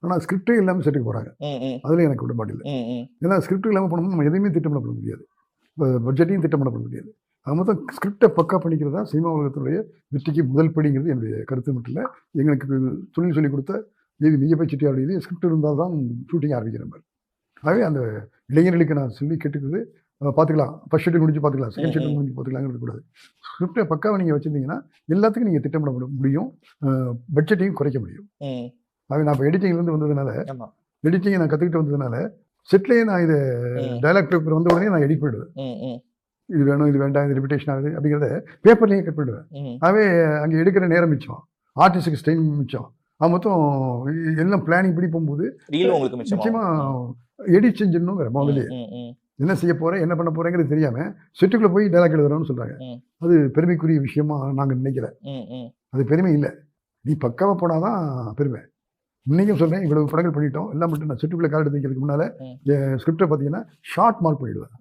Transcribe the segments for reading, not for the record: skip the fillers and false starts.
ஆனால் ஸ்கிரிப்டே இல்லாமல் செட்டுக்கு போகிறாங்க. அதில் எனக்கு உடன்பாடு இல்லை. ஏன்னா ஸ்கிரிப்ட் இல்லாமல் போனோம்னா நம்ம எதையுமே திட்டமிட பண்ண முடியாது. இப்போ பட்ஜெட்டையும் திட்டமிட பண்ண முடியாது. அது மொத்தம் ஸ்கிரிப்டை பக்கா பண்ணிக்கிறது தான் சினிமா உலகத்துடைய வெற்றிக்கு முதல் படிங்கிறது என்னுடைய கருத்து மட்டும் இல்லை. எங்களுக்கு தொழில் சொல்லிக் கொடுத்த மிகப்பெரிய செட்டியாருடைய ஸ்கிரிப்ட் இருந்தால் தான் ஷூட்டிங் ஆரம்பிக்கிற மாதிரி. ஆகவே அந்த இளைஞர்களுக்கு நான் சொல்லி கேட்டுக்கிறது, பார்த்துக்கலாம், ஃபர்ஸ்ட் ஷெட்யூல் முடிஞ்சு பார்த்துக்கலாம், செகண்ட் ஷெட்யூல் முடிஞ்சு பார்த்துக்கலாங்கிறது கூடாது. ஸ்கிரிப்டை பக்காவை நீங்கள் வச்சுருந்தீங்கன்னா எல்லாத்துக்கும் நீங்கள் திட்டமிட முடியும், பட்ஜெட்டையும் குறைக்க முடியும். ஆகவே நான் இப்போ எடிட்டிங்லேருந்து வந்ததுனால, எடிட்டிங்கை நான் கற்றுக்கிட்டு வந்ததுனால செட்லேயே நான் இதை டைலாக் பேப்பர் வந்த உடனே நான் எடிட் பண்ணிடுவேன். இது வேணும், இது வேண்டாம், இது ரிப்பிட்டேஷன் ஆகுது அப்படிங்கிறத பேப்பர்லேயே கட் பண்ணிடுவேன். ஆகவே அங்கே எடுக்கிற நேரம் மிச்சம், ஆர்டிஸ்டுக்கு டைம் மிச்சம். அது மொத்தம் எல்லாம் பிளானிங் படி போகும்போது நிச்சயமாக எடிட் செஞ்சிடணும். வேறு முதல்ல என்ன செய்ய போகிறேன், என்ன பண்ண போகிறேங்கிறது தெரியாமல் செட்டுக்குள்ளே போய் டைலாக் எழுதுறோம்னு சொல்கிறாங்க. அது பெருமைக்குரிய விஷயமா நாங்கள் நினைக்கல. அது பெருமை இல்லை. நீ பக்காவாக போனால் தான் பெருமை. இன்றைக்கும் சொல்கிறேன், இவ்வளவு படங்கள் பண்ணிட்டோம், எல்லாம் மட்டும் நான் செட்டுக்குள்ளே கால் எடுத்து வைக்கிறதுக்கு முன்னால் என் ஸ்கிரிப்டை பார்த்தீங்கன்னா ஷார்ட் மார்க் பண்ணிவிடுவேன்.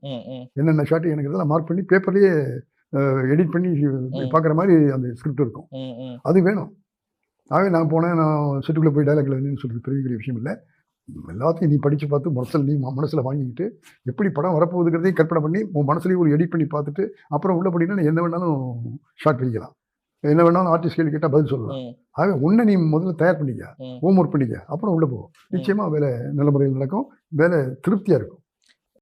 என்னென்ன ஷார்ட் எனக்கு இதெல்லாம் மார்க் பண்ணி பேப்பர்லேயே எடிட் பண்ணி பார்க்குற மாதிரி அந்த ஸ்கிரிப்ட் இருக்கும். அது வேணும். ஆகவே நான் போனேன், நான் செட்டுக்குள்ளே போய் டைலாக் எழுதுன்னு சொல்கிறது பெரிய விஷயம் இல்லை. எல்லாத்தையும் நீ படித்து பார்த்து நீ மனசில் வாங்கிக்கிட்டு எப்படி படம் வரப்போகுதுங்கிறதையும் கற்பனை பண்ணி உன் மனசுலேயும் ஒரு எடிட் பண்ணி பார்த்துட்டு அப்புறம் உள்ள படினா என்ன வேணாலும் ஷார்ட் பண்ணிக்கலாம், என்ன வேணாலும் ஆர்டிஸ்ட் கேள்வி கேட்டால் பதில் சொல்லலாம். ஆகவே உன்னை நீ முதல்ல தயார் பண்ணிக்க, ஹோம் ஒர்க் பண்ணிக்க, அப்புறம் உள்ளே போகும். நிச்சயமாக வேலை நல்ல முறையில் நடக்கும், வேலை திருப்தியாக இருக்கும்.